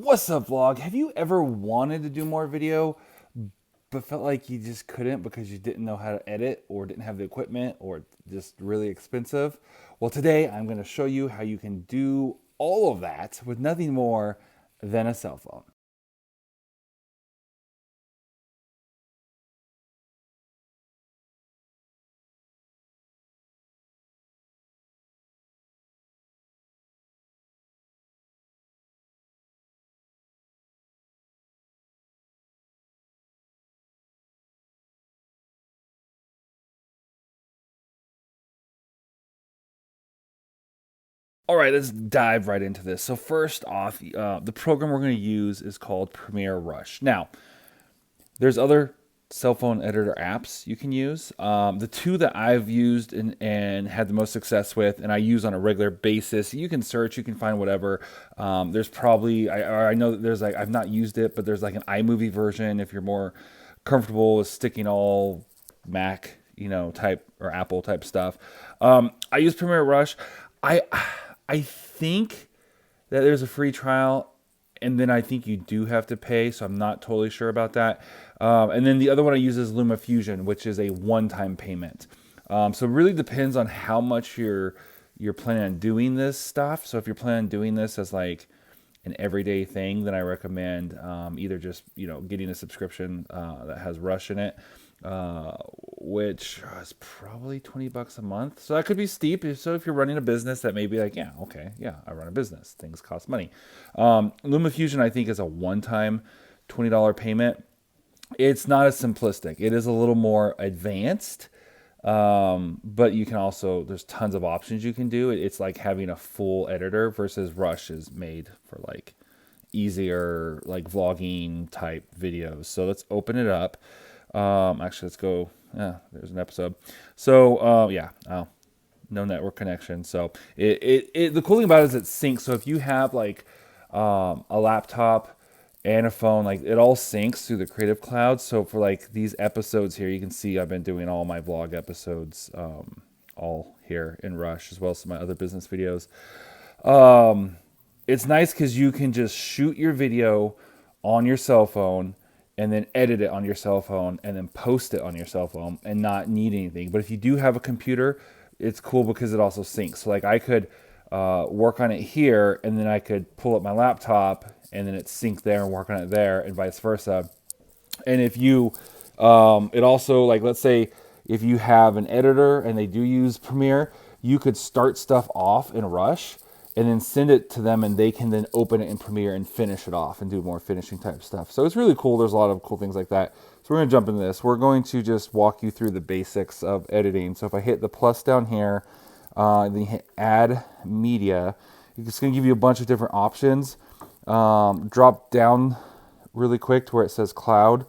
What's up, vlog? Have you ever wanted to do more video, but felt like you just couldn't because you didn't know how to edit or didn't have the equipment or just really expensive? Well, today I'm going to show you how you can do all of that with nothing more than a cell phone. All right, let's dive right into this. So first off, the program we're going to use is called Premiere Rush. Now, there's other cell phone editor apps you can use. The two that I've used and had the most success with, and I use on a regular basis. You can search, you can find whatever. There's probably I know that there's like I've not used it, but there's like an iMovie version if you're more comfortable with sticking all Mac, type or Apple type stuff. I use Premiere Rush. I I think that there's a free trial, and then I think you do have to pay, so I'm not totally sure about that. And then the other one I use is LumaFusion, which is a one-time payment. So it really depends on how much you're planning on doing this stuff. So if you're planning on doing this as like an everyday thing, then I recommend either just getting a subscription that has Rush in it, which is probably $20 a month. So that could be steep. So if you're running a business, that may be like, yeah, okay, yeah, I run a business. Things cost money. LumaFusion, I think, is a one-time $20 payment. It's not as simplistic. It is a little more advanced, but you can also there's tons of options you can do. It's like having a full editor versus Rush is made for like easier like vlogging type videos. So let's open it up. Actually, let's go. Yeah, there's an episode. So yeah, oh, no network connection. So the cool thing about it is it syncs. So if you have like a laptop and a phone, like it all syncs through the Creative Cloud. So for like these episodes here, you can see I've been doing all my vlog episodes all here in Rush, as well as some of my other business videos. It's nice because you can just shoot your video on your cell phone and then edit it on your cell phone and then post it on your cell phone and not need anything. But if you do have a computer, it's cool because it also syncs. So like I could work on it here, and then I could pull up my laptop and then it sync there and work on it there, and vice versa. And if you, it also, like, let's say if you have an editor and they do use Premiere, you could start stuff off in Rush and then send it to them, and they can then open it in Premiere and finish it off and do more finishing type stuff. So it's really cool. There's a lot of cool things like that. So we're going to jump into this. We're going to just walk you through the basics of editing. So if I hit the plus down here, then you hit add media, it's going to give you a bunch of different options. Drop down really quick to where it says cloud.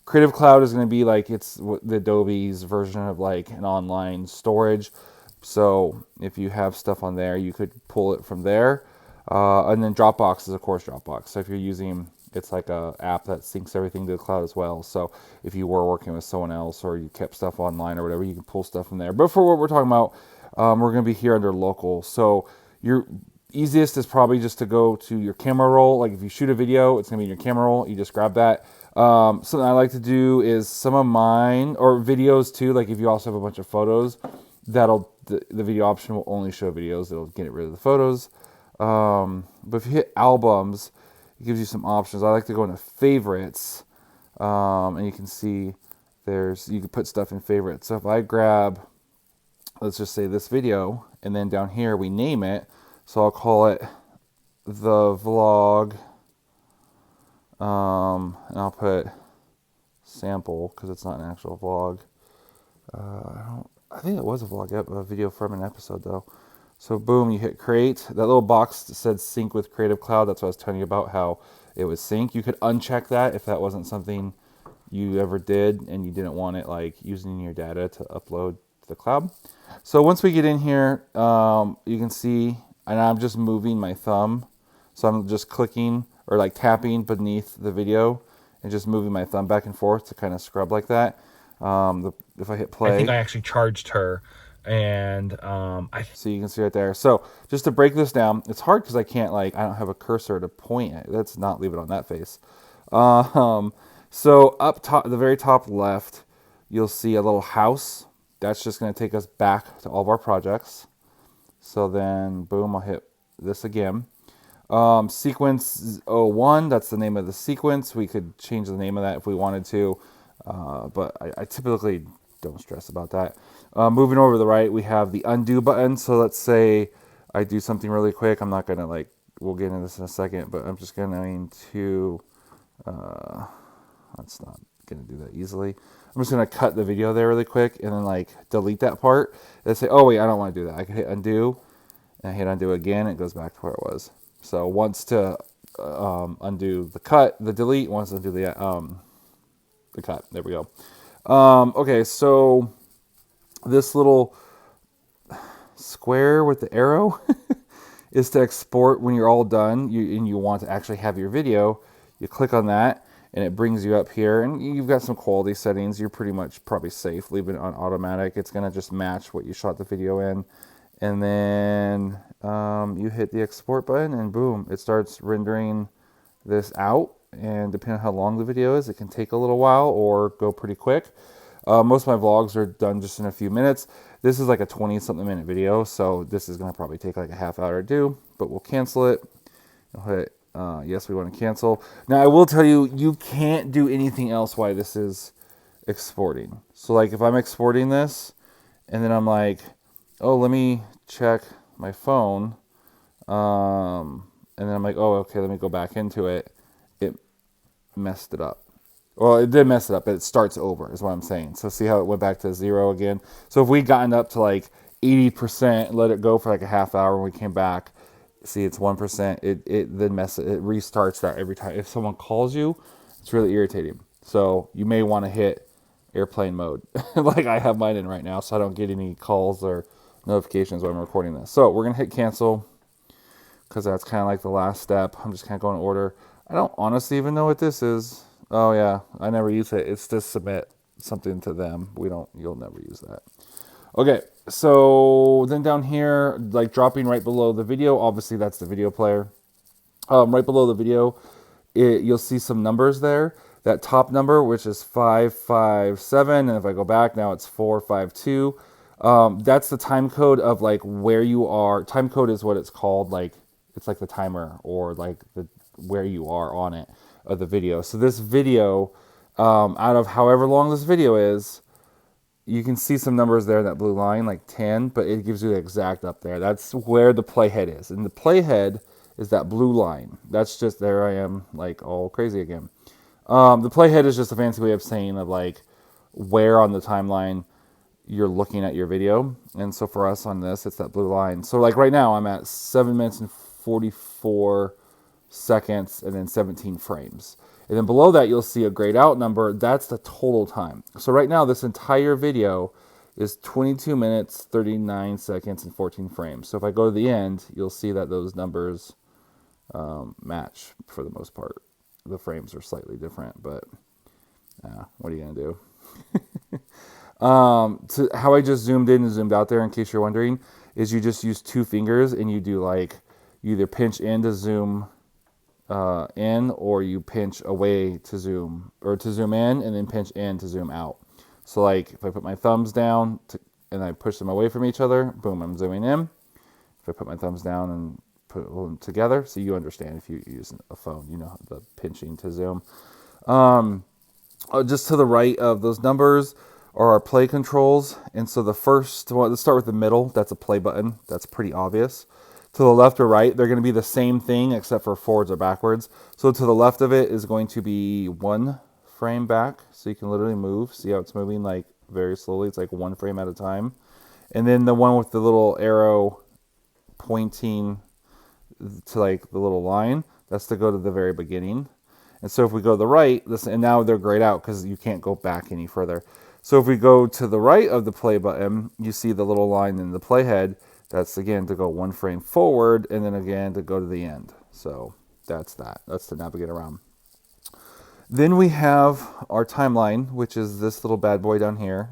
Creative Cloud is going to be like it's the Adobe's version of like an online storage. So if you have stuff on there, you could pull it from there. And then Dropbox is of course Dropbox. So if you're using, it's like a app that syncs everything to the cloud as well. So if you were working with someone else or you kept stuff online or whatever, you can pull stuff from there. But for what we're talking about, we're going to be here under local. So your easiest is probably just to go to your camera roll. Like if you shoot a video, it's going to be in your camera roll. You just grab that. Something I like to do is some of mine, or videos too, like if you also have a bunch of photos, the video option will only show videos. It'll get rid of the photos. But if you hit albums, it gives you some options. I like to go into favorites, and you can see you can put stuff in favorites. So if I grab, let's just say this video, and then down here we name it. So I'll call it the vlog, and I'll put sample because it's not an actual vlog. I think it was a vlog, a video from an episode though. So boom, you hit create. That little box that said sync with Creative Cloud, that's what I was telling you about, how it was sync. You could uncheck that if that wasn't something you ever did and you didn't want it like using your data to upload to the cloud. So once we get in here, you can see, and I'm just moving my thumb. So I'm just clicking or like tapping beneath the video and just moving my thumb back and forth to kind of scrub like that. If I hit I think play, I actually charged her And so you can see right there. So just to break this down, it's hard because I don't have a cursor to point at. Let's not leave it on that face. Um, so up top, the very top left, you'll see a little house. That's just going to take us back to all of our projects. So then, boom, I'll hit this again. Sequence 01, that's the name of the sequence. We could change the name of that if we wanted to, but I typically don't stress about that. Moving over to the right, we have the undo button. So let's say I do something really quick. I'm not going to we'll get into this in a second, but I'm just going to, that's not going to do that easily. I'm just going to cut the video there really quick and then delete that part and say, oh wait, I don't want to do that. I can hit undo and I hit undo again. It goes back to where it was. So once to undo the cut, the delete, once to undo the cut. There we go. Okay, so this little square with the arrow is to export when you're all done and you want to actually have your video. You click on that and it brings you up here and you've got some quality settings. You're pretty much probably safe. Leave it on automatic. It's going to just match what you shot the video in. And then you hit the export button and boom, it starts rendering this out. And depending on how long the video is, it can take a little while or go pretty quick. Most of my vlogs are done just in a few minutes. This is like a 20-something minute video, so this is going to probably take like a half hour to do, but we'll cancel it. I'll hit yes, we want to cancel. Now, I will tell you, you can't do anything else while this is exporting. So like if I'm exporting this and then I'm like, oh, let me check my phone. And then I'm like, oh, okay, let me go back into it. It messed it up. Well, it did mess it up, but it starts over is what I'm saying. So see how it went back to 0 again? So if we gotten up to like 80%, let it go for like a half hour, and we came back, see it's 1%, it then it restarts that every time. If someone calls you, it's really irritating. So you may want to hit airplane mode like I have mine in right now, so I don't get any calls or notifications when I'm recording this. So we're going to hit cancel because that's kind of like the last step. I'm just kind of going in order. I don't honestly even know what this is. Oh yeah, I never use it. It's to submit something to them. You'll never use that. Okay, so then down here, like dropping right below the video, obviously that's the video player. Right below the video, you'll see some numbers there. That top number, which is 557, and if I go back now, it's 452. That's the time code of like where you are. Time code is what it's called. Like it's like the timer or like where you are on it of the video. So this video, out of however long this video is, you can see some numbers there in that blue line, like 10, but it gives you the exact up there. That's where the playhead is. And the playhead is that blue line. That's just, there I am, like all crazy again. The playhead is just a fancy way of saying of like where on the timeline you're looking at your video. And so for us on this, it's that blue line. So like right now I'm at 7 minutes and 44 seconds and then 17 frames. And then below that, you'll see a grayed out number. That's the total time. So right now, this entire video is 22 minutes, 39 seconds, and 14 frames. So if I go to the end, you'll see that those numbers match for the most part. The frames are slightly different, but what are you going to do? How I just zoomed in and zoomed out there, in case you're wondering, is you just use 2 fingers and you do like, you either pinch in to zoom in, or you pinch away to zoom, or to zoom in and then pinch in to zoom out. So like if I put my thumbs down and I push them away from each other, boom, I'm zooming in. If I put my thumbs down and put them together, so you understand if you use a phone, you know the pinching to zoom. Just to the right of those numbers are our play controls. And so the first one, let's start with the middle. That's a play button. That's pretty obvious. To the left or right, they're going to be the same thing except for forwards or backwards. So to the left of it is going to be 1 frame back. So you can literally move. See how it's moving like very slowly. It's like 1 frame at a time. And then the one with the little arrow pointing to like the little line, that's to go to the very beginning. And so if we go to the right, and now they're grayed out because you can't go back any further. So if we go to the right of the play button, you see the little line in the playhead. That's again to go 1 frame forward and then again to go to the end. So that's that. That's to navigate around. Then we have our timeline, which is this little bad boy down here.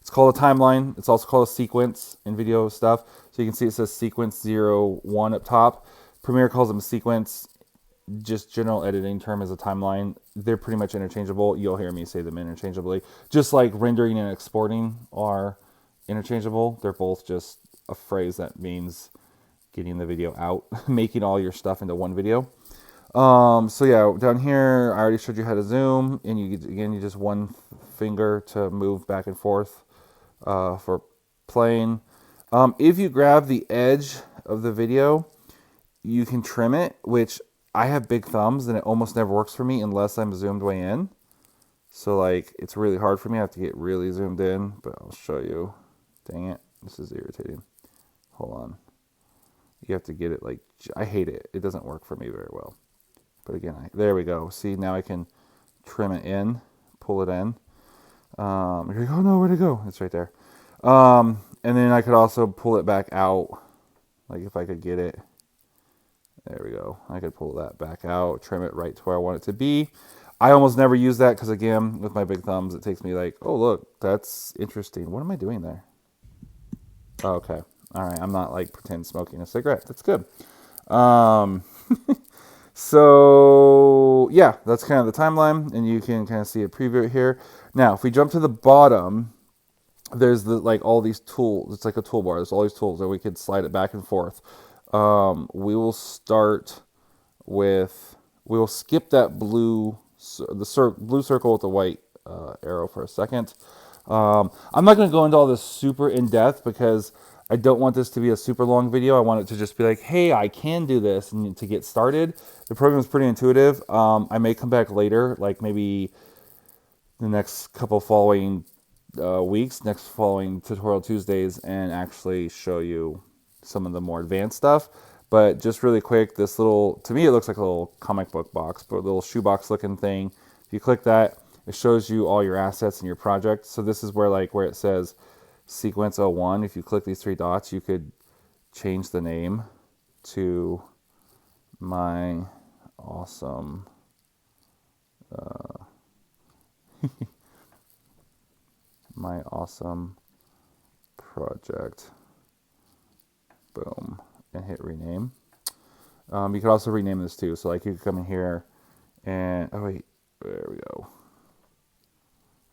It's It's called a timeline. It's also called a sequence in video stuff. So you can see it says sequence 0, 1 up top. Premiere calls them a sequence. Just general editing term is a timeline. They're pretty much interchangeable. You'll hear me say them interchangeably. Just like rendering and exporting are interchangeable. They're both just a phrase that means getting the video out, making all your stuff into one video. So yeah, down here, I already showed you how to zoom, and you just one finger to move back and forth for playing. If you grab the edge of the video, you can trim it, which I have big thumbs and it almost never works for me unless I'm zoomed way in. So like, it's really hard for me. I have to get really zoomed in, but I'll show you. Dang it, this is irritating. Hold on. You have to get it like, I hate it. It doesn't work for me very well. But again, there we go. See, now I can trim it in, pull it in. You're like, oh no, where'd it go? It's right there. And then I could also pull it back out. Like if I could get it. There we go. I could pull that back out, trim it right to where I want it to be. I almost never use that because, again, with my big thumbs, it takes me like, oh, look, that's interesting. What am I doing there? Oh, okay. All right. I'm not like pretend smoking a cigarette. That's good. So, yeah, that's kind of the timeline, and you can kind of see a preview here. Now, if we jump to the bottom, there's like all these tools. It's like a toolbar. There's all these tools, and we could slide it back and forth. We will start with, we will skip that blue circle with the white arrow for a second. I'm not going to go into all this super in depth because I don't want this to be a super long video. I want it to just be like, hey, I can do this, and to get started. The program is pretty intuitive. I may come back later, like maybe the next couple following weeks, next following Tutorial Tuesdays, and actually show you some of the more advanced stuff. But just really quick, this little, to me it looks like a little comic book box, but a little shoebox looking thing. If you click that, it shows you all your assets in your project. So this is where like where it says sequence 01, if you click these three dots, you could change the name to my awesome my awesome project. Boom, and hit rename. You could also rename this too. So like you could come in here and, oh wait, there we go.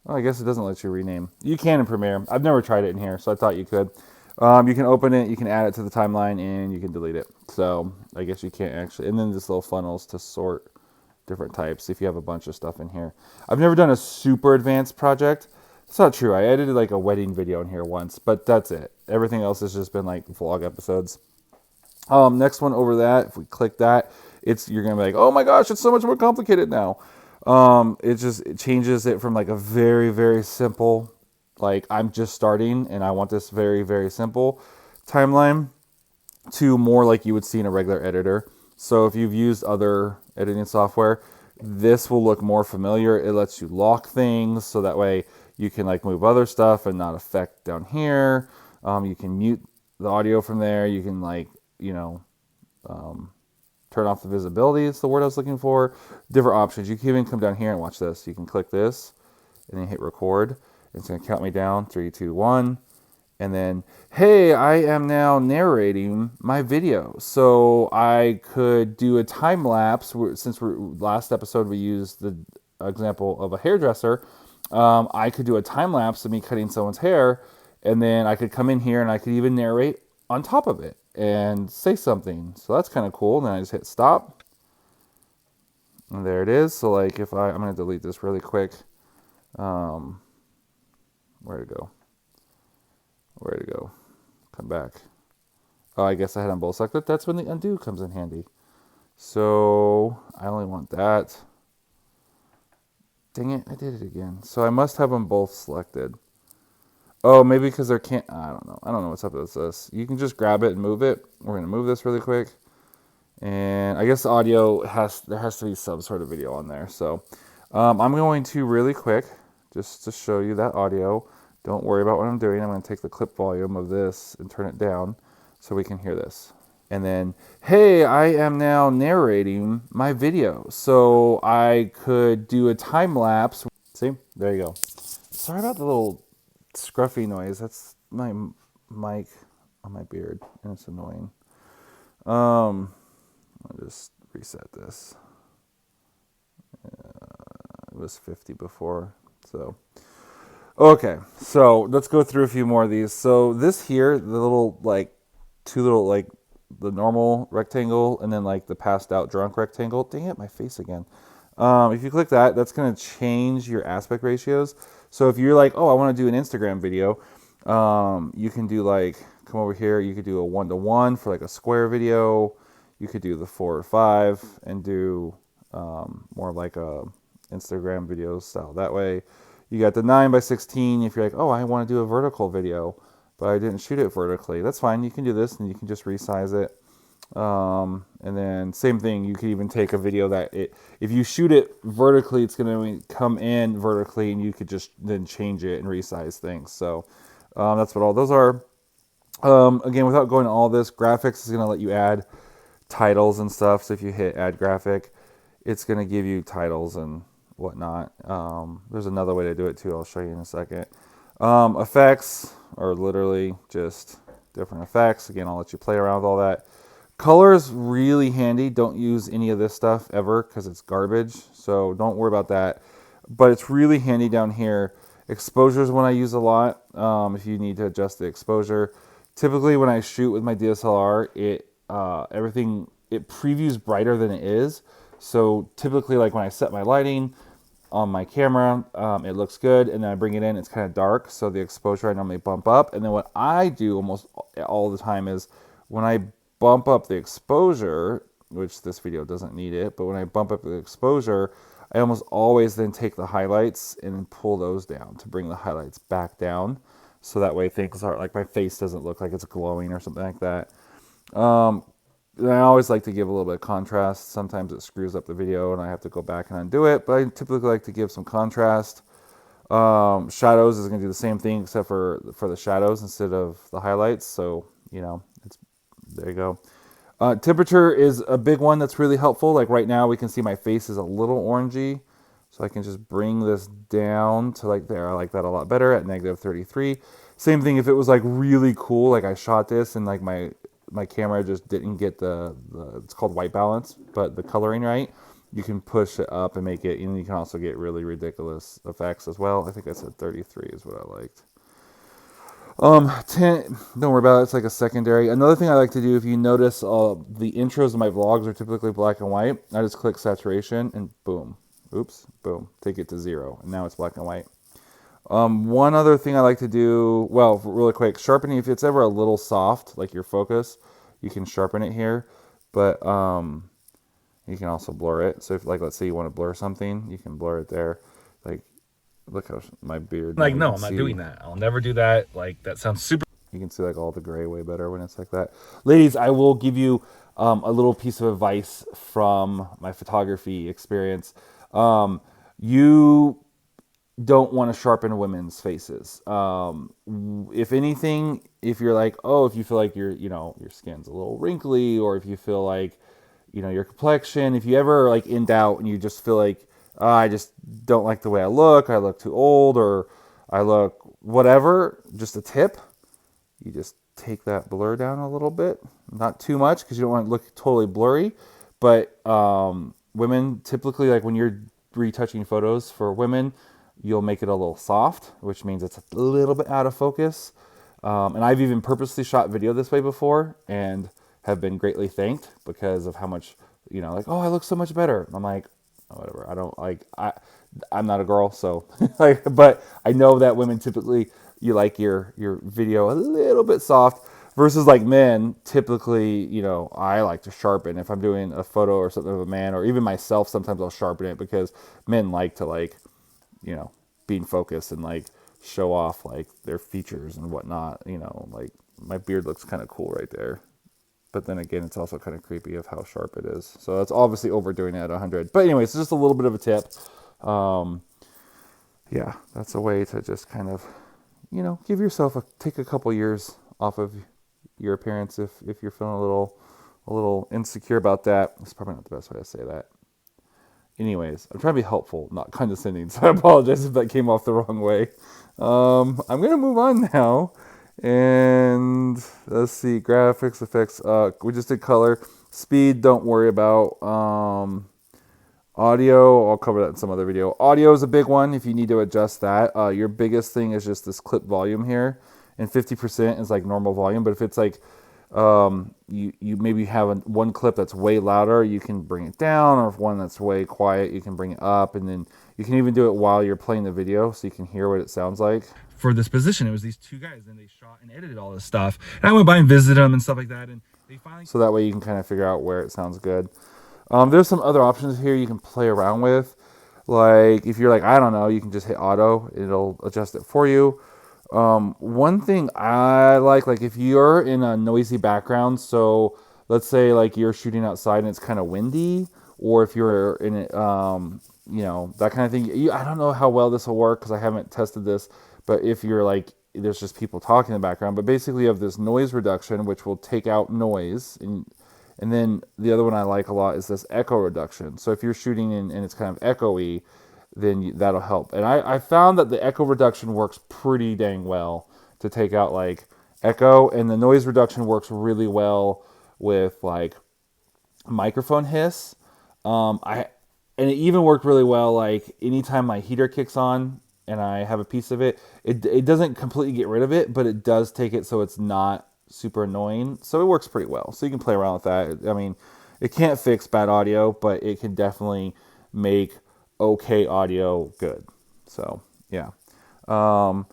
Oh, I guess it doesn't let you rename. You can in Premiere. I've never tried it in here, so I thought you could. You can open it, you can add it to the timeline, and you can delete it. So I guess you can't actually, and then this little funnels to sort different types if you have a bunch of stuff in here. I've never done a super advanced project. It's not true. I edited like a wedding video in here once, but that's it. Everything else has just been like vlog episodes. Next one over that, if we click that, you're going to be like, oh my gosh, it's so much more complicated now. It changes it from like a very, very simple, like I'm just starting and I want this very, very simple timeline to more like you would see in a regular editor. So if you've used other editing software, this will look more familiar. It lets you lock things so that way you can like move other stuff and not affect down here. You can mute the audio from there. You can like, turn off the visibility. It's the word I was looking for. Different options. You can even come down here and watch this. You can click this and then hit record. It's going to count me down. 3, 2, 1. And then, hey, I am now narrating my video. So I could do a time lapse. Since last episode we used the example of a hairdresser. I could do a time lapse of me cutting someone's hair, and then I could come in here and I could even narrate on top of it and say something. So that's kind of cool. And then I just hit stop. And there it is. So like if I'm going to delete this really quick. Where'd it go? Where'd it go? Come back. Oh, I guess I had them both selected. That's when the undo comes in handy. So I only want that. Dang it, I did it again. So I must have them both selected. Oh, maybe because there can't, I don't know. I don't know what's up with this. You can just grab it and move it. We're going to move this really quick. And I guess the audio there has to be some sort of video on there. So I'm going to really quick, just to show you that audio. Don't worry about what I'm doing. I'm going to take the clip volume of this and turn it down so we can hear this. And then, hey, I am now narrating my video. So I could do a time lapse. See, there you go. Sorry about the little scruffy noise. That's my mic on my beard, and it's annoying. I'll just reset this. It was 50 before, so. Okay, so let's go through a few more of these. So this here, the little like two little like the normal rectangle and then like the passed out drunk rectangle. Dang it, my face again. If you click that, that's gonna change your aspect ratios. So if you're like, oh, I want to do an Instagram video, you can do like come over here. You could do a 1:1 for like a square video. You could do the 4:5 and do more like a Instagram video style that way. You got the 9:16 if you're like, oh, I want to do a vertical video, but I didn't shoot it vertically. That's fine. You can do this and you can just resize it. And then same thing, you could even take a video that if you shoot it vertically, it's going to come in vertically and you could just then change it and resize things. So that's what all those are. Again, without going to all this, graphics is going to let you add titles and stuff. So if you hit add graphic, it's going to give you titles and whatnot. There's another way to do it too. I'll show you in a second. Effects are literally just different effects. Again, I'll let you play around with all that. Color is really handy. Don't use any of this stuff ever because it's garbage. So don't worry about that. But it's really handy down here. Exposure is one I use a lot. If you need to adjust the exposure. Typically when I shoot with my DSLR, everything previews brighter than it is. So typically like when I set my lighting on my camera, it looks good, and then I bring it in, it's kind of dark, so the exposure I normally bump up. And then what I do almost all the time is when I bump up the exposure, which this video doesn't need it, but when I bump up the exposure, I almost always then take the highlights and pull those down to bring the highlights back down, so that way things are like my face doesn't look like it's glowing or something like that. I always like to give a little bit of contrast. Sometimes it screws up the video and I have to go back and undo it, but I typically like to give some contrast. Shadows is going to do the same thing except for the shadows instead of the highlights. So, there you go. Temperature is a big one that's really helpful. Like right now we can see my face is a little orangey. So I can just bring this down to like there. I like that a lot better at -33. Same thing if it was like really cool, like I shot this and like my camera just didn't get the it's called white balance, but the coloring right, you can push it up and make it, and you can also get really ridiculous effects as well. I think I said 33 is what I liked. 10, don't worry about it, it's like a secondary. Another thing I like to do, if you notice, the intros of my vlogs are typically black and white. I just click saturation and boom, boom, take it to 0, and now it's black and white. One other thing I like to do, well, really quick, sharpening, if it's ever a little soft, like your focus, you can sharpen it here, but you can also blur it. So if, like, let's say you want to blur something, you can blur it there. Like, look how my beard. Like, no, I'm not doing that. I'll never do that. Like, that sounds super. You can see like all the gray way better when it's like that. Ladies, I will give you a little piece of advice from my photography experience. You don't want to sharpen women's faces. If anything, if you're like, oh, if you feel like your skin's a little wrinkly, or if you feel like, your complexion, if you ever like in doubt and you just feel like, I just don't like the way I look too old, or I look whatever, just a tip, you just take that blur down a little bit, not too much because you don't want to look totally blurry. But women typically, like when you're retouching photos for women, you'll make it a little soft, which means it's a little bit out of focus. And I've even purposely shot video this way before and have been greatly thanked because of how much, like, oh, I look so much better. I'm like, oh, whatever. I don't like, I'm not a girl, so like, but I know that women typically, you like your video a little bit soft versus like men typically, I like to sharpen. If I'm doing a photo or something of a man, or even myself, sometimes I'll sharpen it because men like to like, being focused and like show off like their features and whatnot. Like my beard looks kind of cool right there, but then again, it's also kind of creepy of how sharp it is. So that's obviously overdoing it at 100. But anyways, it's just a little bit of a tip. Yeah, that's a way to just kind of, give yourself take a couple years off of your appearance if you're feeling a little insecure about that. It's probably not the best way to say that. anyways, I'm trying to be helpful, not condescending. So I apologize if that came off the wrong way. I'm gonna move on now, and let's see, graphics, effects. We just did color, speed. Don't worry about. Audio, I'll cover that in some other video. Audio is a big one if you need to adjust that. Your biggest thing is just this clip volume here, and 50% is like normal volume. But if it's like you maybe have one clip that's way louder, you can bring it down, or if one that's way quiet, you can bring it up, and then you can even do it while you're playing the video so you can hear what it sounds like. For this position, it was these two guys, and they shot and edited all this stuff. And I went by and visited them and stuff like that, and they finally... So that way you can kind of figure out where it sounds good. There's some other options here you can play around with. Like if you're like, I don't know, you can just hit auto. It'll adjust it for you. One thing I like if you're in a noisy background, so let's say like you're shooting outside and it's kind of windy, or if you're in it, that kind of thing. I don't know how well this will work because I haven't tested this, but if you're like, there's just people talking in the background, but basically you have this noise reduction, which will take out noise, and then the other one I like a lot is this echo reduction. So if you're shooting and it's kind of echoey, then that'll help. And I found that the echo reduction works pretty dang well to take out like echo, and the noise reduction works really well with like microphone hiss. And it even worked really well like anytime my heater kicks on and I have a piece of it, it doesn't completely get rid of it, but it does take it so it's not super annoying. So it works pretty well. So you can play around with that. I mean, it can't fix bad audio, but it can definitely make okay audio good. So yeah. And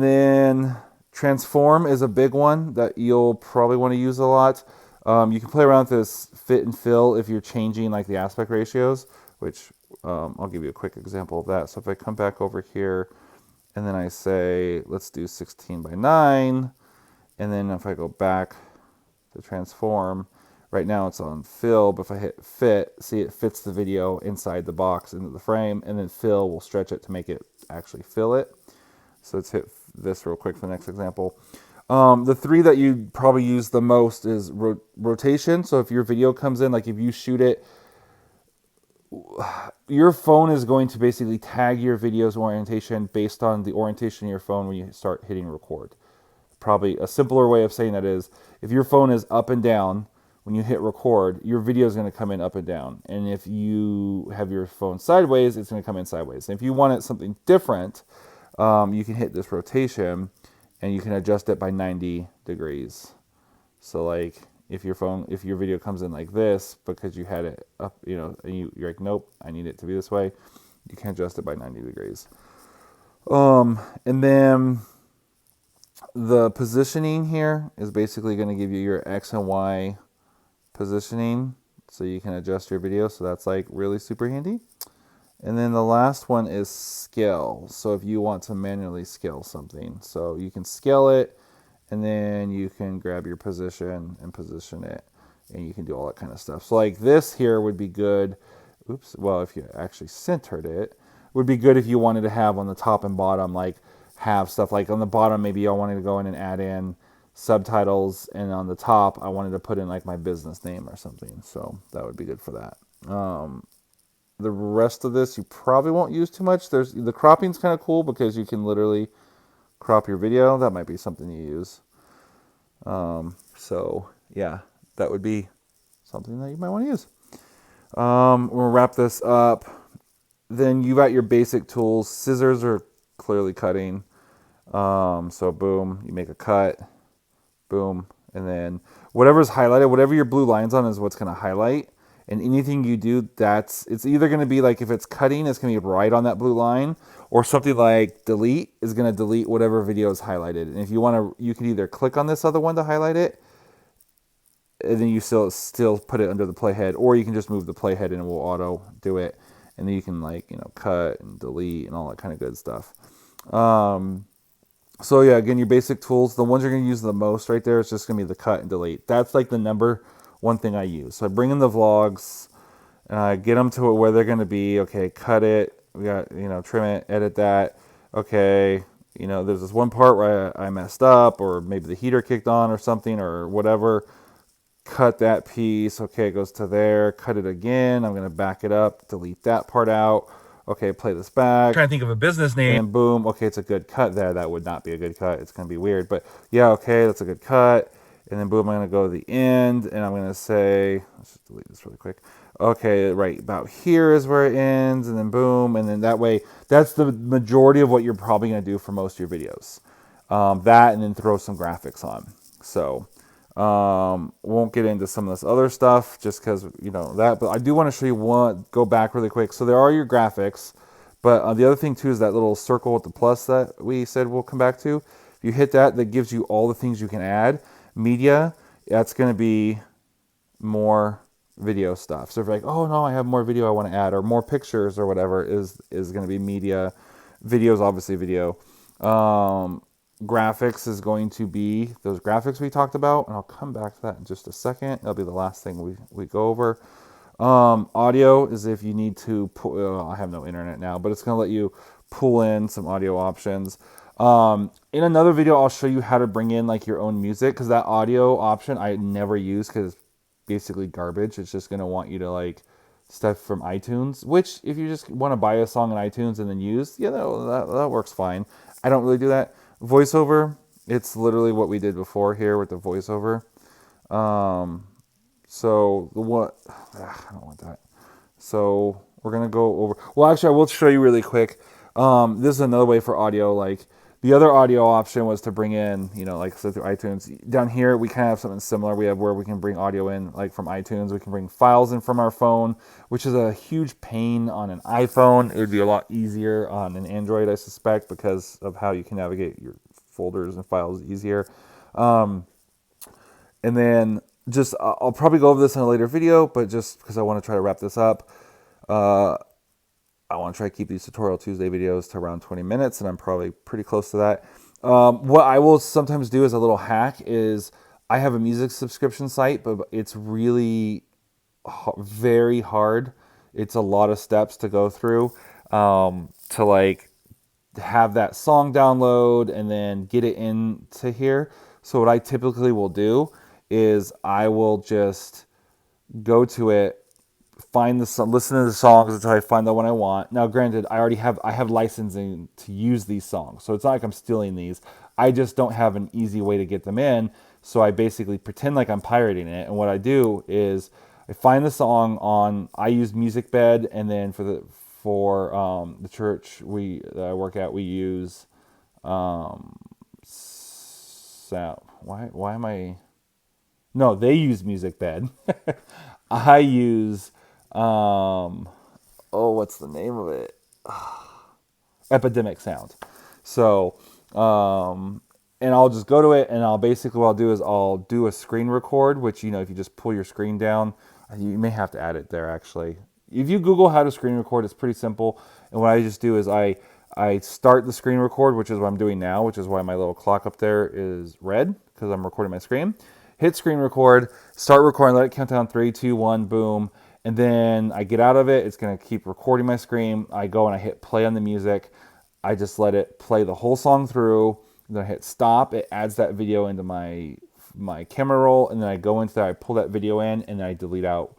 then transform is a big one that you'll probably want to use a lot. You can play around with this fit and fill if you're changing like the aspect ratios, which I'll give you a quick example of that. So if I come back over here and then I say, let's do 16:9, and then if I go back to transform, right now it's on fill, but if I hit fit, see it fits the video inside the box into the frame, and then fill will stretch it to make it actually fill it. So let's hit this real quick for the next example. The three that you probably use the most is rotation. So if your video comes in, like if you shoot it, your phone is going to basically tag your video's orientation based on the orientation of your phone when you start hitting record. Probably a simpler way of saying that is if your phone is up and down when you hit record, your video is going to come in up and down. And if you have your phone sideways, it's going to come in sideways. And if you want it something different, you can hit this rotation and you can adjust it by 90 degrees. So like if your video comes in like this because you had it up, and you're like, nope, I need it to be this way, you can adjust it by 90 degrees. And then the positioning here is basically going to give you your X and Y positioning so you can adjust your video. So that's like really super handy. And then the last one is scale. So if you want to manually scale something, so you can scale it and then you can grab your position and position it and you can do all that kind of stuff. So like this here would be good. Well, if you actually centered it, would be good if you wanted to have on the top and bottom, like have stuff like on the bottom, maybe I wanted to go in and add in subtitles, and on the top I wanted to put in like my business name or something. So that would be good for that. The rest of this you probably won't use too much. The cropping's kind of cool because you can literally crop your video. That might be something you use. So yeah, that would be something that you might want to use. We'll wrap this up. Then you got your basic tools. Scissors are clearly cutting. So boom, you make a cut, boom, and then whatever's highlighted, whatever your blue line's on is what's going to highlight. And anything you do, it's either going to be like if it's cutting, it's going to be right on that blue line, or something like delete is going to delete whatever video is highlighted. And if you want to, you can either click on this other one to highlight it, and then you still put it under the playhead, or you can just move the playhead and it will auto do it. And then you can cut and delete and all that kind of good stuff. So yeah, again, your basic tools, the ones you're going to use the most right there is just going to be the cut and delete. That's like the number one thing I use. So I bring in the vlogs, and I get them to where they're going to be. Okay, cut it. We got, trim it, edit that. Okay, there's this one part where I messed up, or maybe the heater kicked on or something or whatever. cut that piece. Okay, it goes to there. Cut it again. I'm going to back it up, delete that part out. Okay, play this back. Trying to think of a business name. And boom. Okay, it's a good cut there. That would not be a good cut. It's going to be weird. But yeah, okay, that's a good cut. And then boom, I'm going to go to the end. And I'm going to say, let's just delete this really quick. Okay, right about here is where it ends. And then boom. And then that way, that's the majority of what you're probably going to do for most of your videos. That and then throw some graphics on. So won't get into some of this other stuff just because, you know, that. But I do want to show you one, go back really quick. So there are your graphics. But the other thing too is that little circle with the plus that we said we'll come back to. If you hit that, that gives you all the things you can add. Media, that's going to be more video stuff. So if you're like, oh no, I have more video I want to add, or more pictures or whatever, is going to be media. Videos, obviously video. Graphics is going to be those graphics we talked about, and I'll come back to that in just a second. That'll be the last thing we go over. Audio is if you need to pull, I have no internet now, but it's going to let you pull in some audio options. In another video, I'll show you how to bring in like your own music, because that audio option I never use because it's basically garbage. It's just going to want you to like stuff from iTunes, which if you just want to buy a song in iTunes and then use, yeah, that works fine. I don't really do that. Voiceover, it's literally what we did before here with the voiceover. So what, I don't want that. So we're going to go over, well, actually I will show you really quick. This is another way for audio. Like the other audio option was to bring in, you know, like I said, through iTunes. Down here, we kind of have something similar. We have where we can bring audio in, like from iTunes. We can bring files in from our phone, which is a huge pain on an iPhone. It would be a lot easier on an Android, I suspect, because of how you can navigate your folders and files easier. And then just, I'll probably go over this in a later video, but just because I want to try to wrap this up, I want to try to keep these Tutorial Tuesday videos to around 20 minutes, and I'm probably pretty close to that. What I will sometimes do as a little hack is I have a music subscription site, but it's really very hard. It's a lot of steps to go through to like have that song download and then get it into here. So what I typically will do is I will just go to it, find the song, listen to the songs until I find the one I want. Now, granted, I have licensing to use these songs, so it's not like I'm stealing these. I just don't have an easy way to get them in, so I basically pretend like I'm pirating it. And what I do is I find the song on. I use MusicBed, and then for the church that I work at, we use why am I? No, they use MusicBed. I use what's the name of it? Epidemic Sound. So, and I'll just go to it, and what I'll do is I'll do a screen record, which, you know, if you just pull your screen down, you may have to add it there actually. If you Google how to screen record, it's pretty simple. And what I just do is I start the screen record, which is what I'm doing now, which is why my little clock up there is red, because I'm recording my screen. Hit screen record, start recording, let it count down 3, 2, 1, boom. And then I get out of it. It's going to keep recording my screen. I go and I hit play on the music. I just let it play the whole song through. Then I hit stop. It adds that video into my camera roll. And then I go into there, I pull that video in, and then I delete out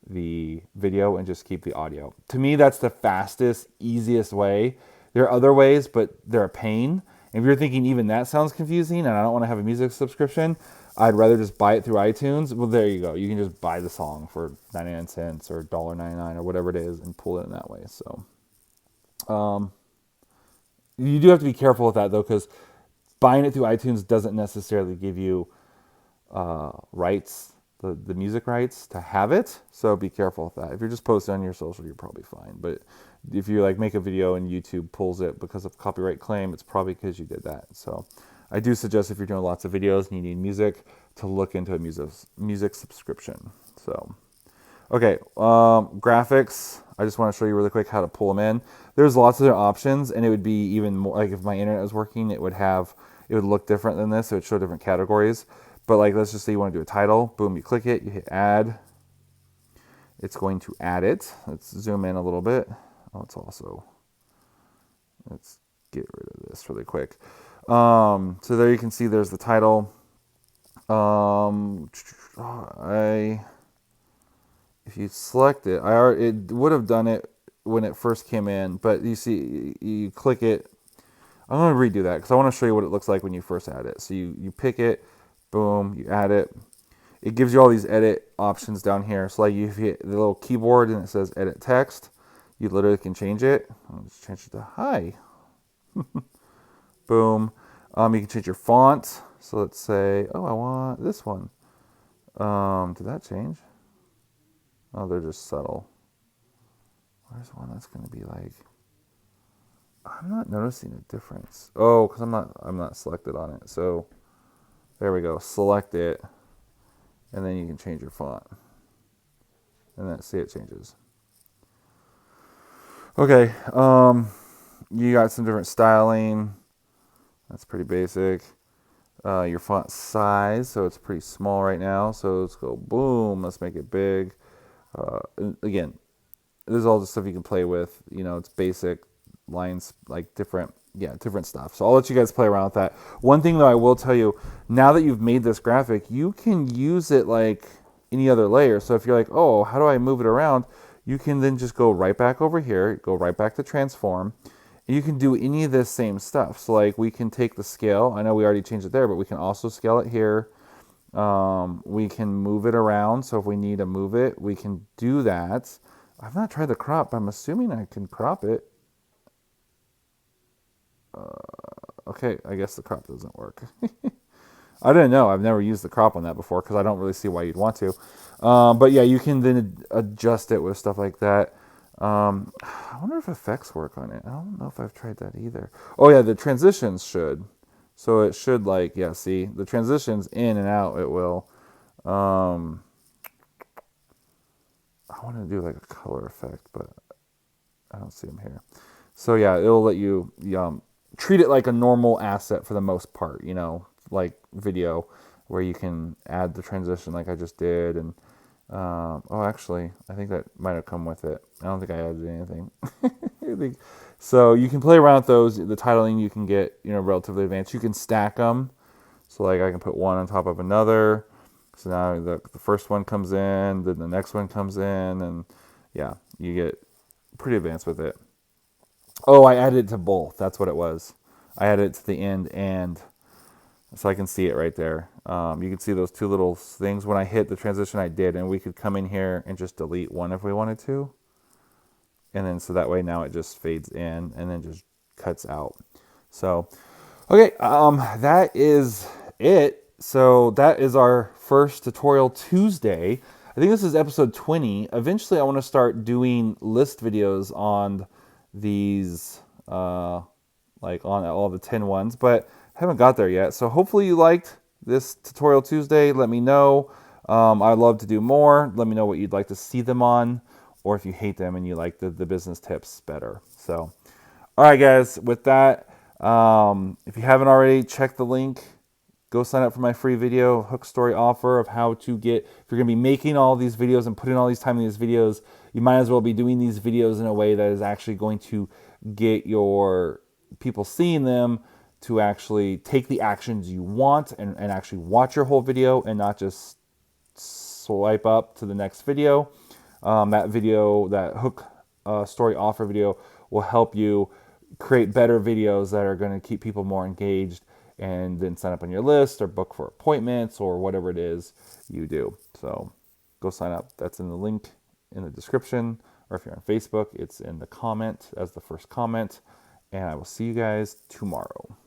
the video and just keep the audio. To me, that's the fastest, easiest way. There are other ways, but they're a pain. And if you're thinking even that sounds confusing and I don't want to have a music subscription, I'd rather just buy it through iTunes. Well, there you go. You can just buy the song for 99 cents or $1.99 or whatever it is and pull it in that way. So you do have to be careful with that, though, because buying it through iTunes doesn't necessarily give you rights, the music rights to have it. So be careful with that. If you're just posting on your social, you're probably fine. But if you like make a video and YouTube pulls it because of copyright claim, it's probably because you did that. So I do suggest if you're doing lots of videos and you need music to look into a music subscription. So, okay, graphics. I just want to show you really quick how to pull them in. There's lots of other options, and it would be even more, like if my internet was working, it would look different than this. It would show different categories. But like, let's just say you want to do a title. Boom, you click it, you hit add. It's going to add it. Let's zoom in a little bit. Let's get rid of this really quick. So there you can see there's the title. I if you select it, it would have done it when it first came in, but you see, you click it. I'm gonna redo that because I want to show you what it looks like when you first add it. So you pick it, boom, you add it. It gives you all these edit options down here. So like you hit the little keyboard and it says edit text, you literally can change it. I'll just change it to hi. Boom. You can change your font. So let's say, oh, I want this one. Did that change? Oh, they're just subtle. Where's one that's gonna be like? I'm not noticing a difference. Oh, because I'm not selected on it. So there we go. Select it, and then you can change your font, and then see it changes. Okay. You got some different styling. That's pretty basic. Your font size, so it's pretty small right now. So let's go boom. Let's make it big. Again, this is all the stuff you can play with. You know, it's basic lines, like different stuff. So I'll let you guys play around with that. One thing though, I will tell you, now that you've made this graphic, you can use it like any other layer. So if you're like, oh, how do I move it around? You can then just go right back over here, go right back to transform, and you can do any of this same stuff. So like we can take the scale. I know we already changed it there, but we can also scale it here. We can move it around. So if we need to move it, we can do that. I've not tried the crop, but I'm assuming I can crop it. Okay, I guess the crop doesn't work. I didn't know. I've never used the crop on that before because I don't really see why you'd want to. But yeah, you can then adjust it with stuff like that. I wonder if effects work on it. I don't know if I've tried that either. Oh yeah, the transitions should. So it should like, yeah, see, the transitions in and out, it will. I want to do like a color effect, but I don't see them here. So yeah, it'll let you treat it like a normal asset for the most part, you know, like video, where you can add the transition like I just did. And oh, actually, I think that might have come with it. I don't think I added anything. So you can play around with those. The titling you can get, you know, relatively advanced. You can stack them. So like I can put one on top of another. So now the first one comes in, then the next one comes in, and yeah, you get pretty advanced with it. Oh, I added it to both. That's what it was. I added it to the end, and so I can see it right there. You can see those two little things. When I hit the transition, I did, and we could come in here and just delete one if we wanted to. And then so that way now it just fades in and then just cuts out. So, okay, that is it. So that is our first tutorial Tuesday. I think this is episode 20. Eventually I want to start doing list videos on these, like on all the 10 ones, but haven't got there yet. So hopefully you liked this tutorial Tuesday. Let me know. I'd love to do more. Let me know what you'd like to see them on, or if you hate them and you like the business tips better. So, all right, guys, with that, if you haven't already, check the link. Go sign up for my free video hook story offer of how to get, if you're going to be making all these videos and putting all these time in these videos, you might as well be doing these videos in a way that is actually going to get your people seeing them to actually take the actions you want and actually watch your whole video and not just swipe up to the next video. That video, that hook story offer video, will help you create better videos that are going to keep people more engaged, and then sign up on your list or book for appointments or whatever it is you do. So go sign up. That's in the link in the description, or if you're on Facebook, it's in the comment as the first comment. And I will see you guys tomorrow.